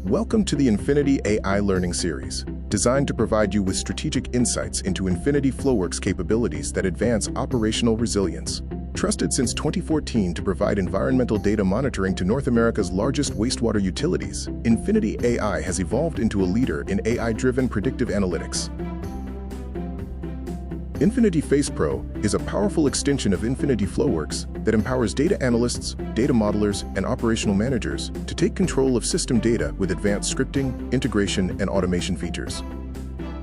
Welcome to the Infinity AI Learning Series, designed to provide you with strategic insights into Infinity flowworks capabilities that advance operational resilience. Trusted since 2014 to provide environmental data monitoring to North America's largest wastewater utilities, Infinity AI has evolved into a leader in AI-driven predictive analytics. Infinity Face Pro is a powerful extension of Infinity flowworks that empowers data analysts, data modelers, and operational managers to take control of system data with advanced scripting, integration, and automation features.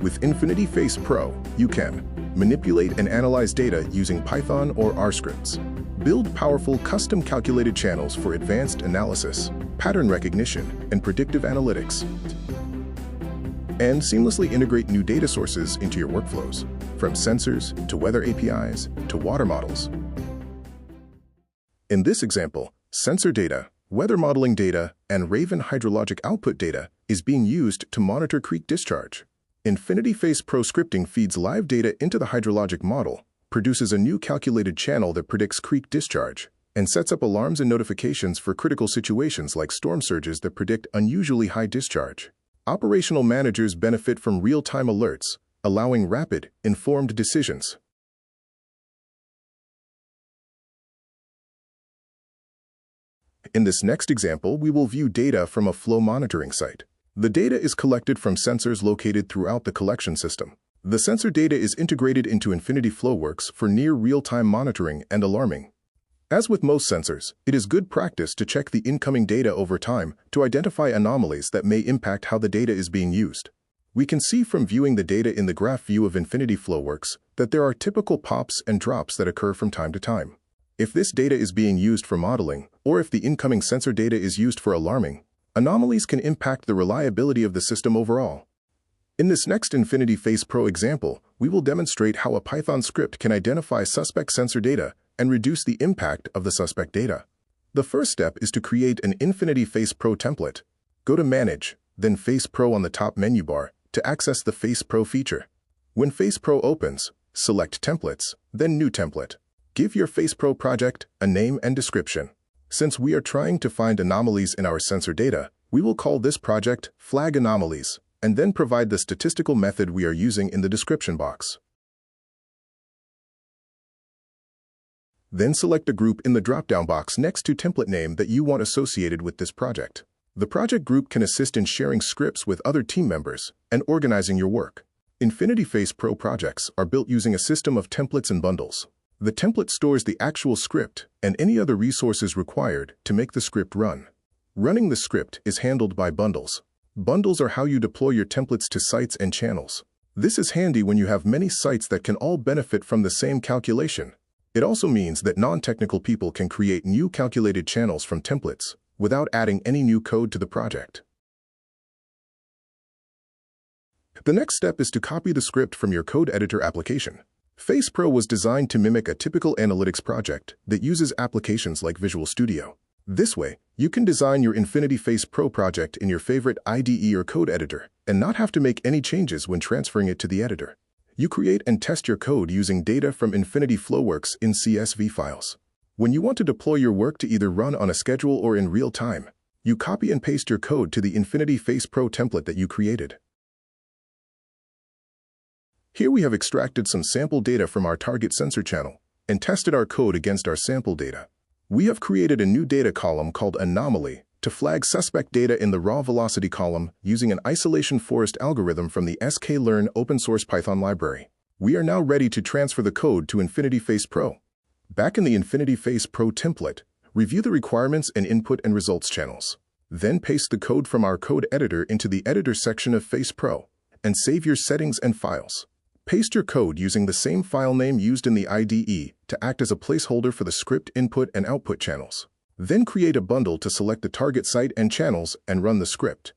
With Infinity Face Pro, you can manipulate and analyze data using Python or R scripts, build powerful custom calculated channels for advanced analysis, pattern recognition, and predictive analytics, and seamlessly integrate new data sources into your workflows, from sensors to weather APIs to water models. In this example, sensor data, weather modeling data, and Raven hydrologic output data is being used to monitor creek discharge. Infinity Face Pro scripting feeds live data into the hydrologic model, produces a new calculated channel that predicts creek discharge, and sets up alarms and notifications for critical situations like storm surges that predict unusually high discharge. Operational managers benefit from real-time alerts, allowing rapid, informed decisions. In this next example, we will view data from a flow monitoring site. The data is collected from sensors located throughout the collection system. The sensor data is integrated into Infinity flowworks for near real-time monitoring and alarming. As with most sensors, it is good practice to check the incoming data over time to identify anomalies that may impact how the data is being used. We can see from viewing the data in the graph view of Infinity flowworks that there are typical pops and drops that occur from time to time. If this data is being used for modeling, or if the incoming sensor data is used for alarming, anomalies can impact the reliability of the system overall. In this next Infinity Face Pro example, we will demonstrate how a Python script can identify suspect sensor data and reduce the impact of the suspect data. The first step is to create an Infinity Face Pro template. Go to Manage, then Face Pro on the top menu bar to access the Face Pro feature. When Face Pro opens, select Templates, then New Template. Give your Face Pro project a name and description. Since we are trying to find anomalies in our sensor data, we will call this project Flag Anomalies, and then provide the statistical method we are using in the description box. Then select a group in the drop-down box next to template name that you want associated with this project. The project group can assist in sharing scripts with other team members and organizing your work. Infinity Face Pro projects are built using a system of templates and bundles. The template stores the actual script and any other resources required to make the script run. Running the script is handled by bundles. Bundles are how you deploy your templates to sites and channels. This is handy when you have many sites that can all benefit from the same calculation. It also means that non-technical people can create new calculated channels from templates without adding any new code to the project. The next step is to copy the script from your code editor application. Face Pro was designed to mimic a typical analytics project that uses applications like Visual Studio. This way, you can design your Infinity Face Pro project in your favorite IDE or code editor and not have to make any changes when transferring it to the editor. You create and test your code using data from Infinity flowworks in CSV files. When you want to deploy your work to either run on a schedule or in real time, you copy and paste your code to the Infinity Face Pro template that you created. Here we have extracted some sample data from our target sensor channel and tested our code against our sample data. We have created a new data column called Anomaly to flag suspect data in the raw velocity column using an isolation forest algorithm from the sklearn open-source Python library. We are now ready to transfer the code to Infinity Face Pro. Back in the Infinity Face Pro template, review the requirements and input and results channels. Then paste the code from our code editor into the editor section of Face Pro and save your settings and files. Paste your code using the same file name used in the IDE to act as a placeholder for the script input and output channels. Then create a bundle to select the target site and channels and run the script.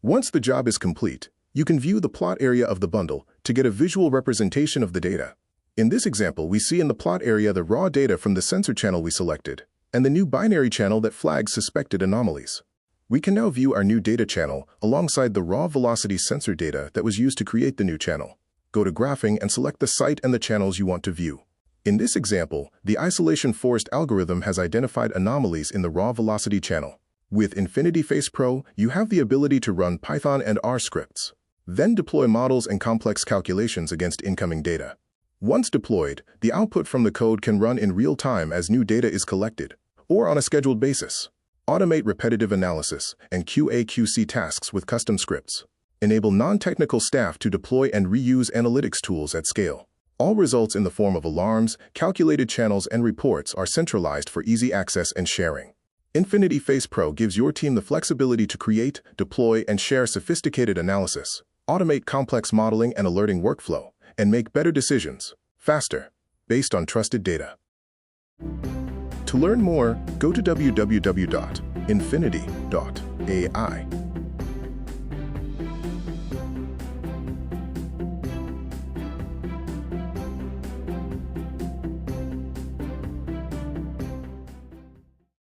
Once the job is complete, you can view the plot area of the bundle to get a visual representation of the data. In this example, we see in the plot area the raw data from the sensor channel we selected and the new binary channel that flags suspected anomalies. We can now view our new data channel alongside the raw velocity sensor data that was used to create the new channel. Go to Graphing and select the site and the channels you want to view. In this example, the isolation forest algorithm has identified anomalies in the raw velocity channel. With Infinity Face Pro, you have the ability to run Python and R scripts, then deploy models and complex calculations against incoming data. Once deployed, the output from the code can run in real time as new data is collected, or on a scheduled basis. Automate repetitive analysis and QA/QC tasks with custom scripts. Enable non-technical staff to deploy and reuse analytics tools at scale. All results in the form of alarms, calculated channels, and reports are centralized for easy access and sharing. Infinity Face Pro gives your team the flexibility to create, deploy, and share sophisticated analysis, automate complex modeling and alerting workflow, and make better decisions, faster, based on trusted data. To learn more, go to www.infinity.ai.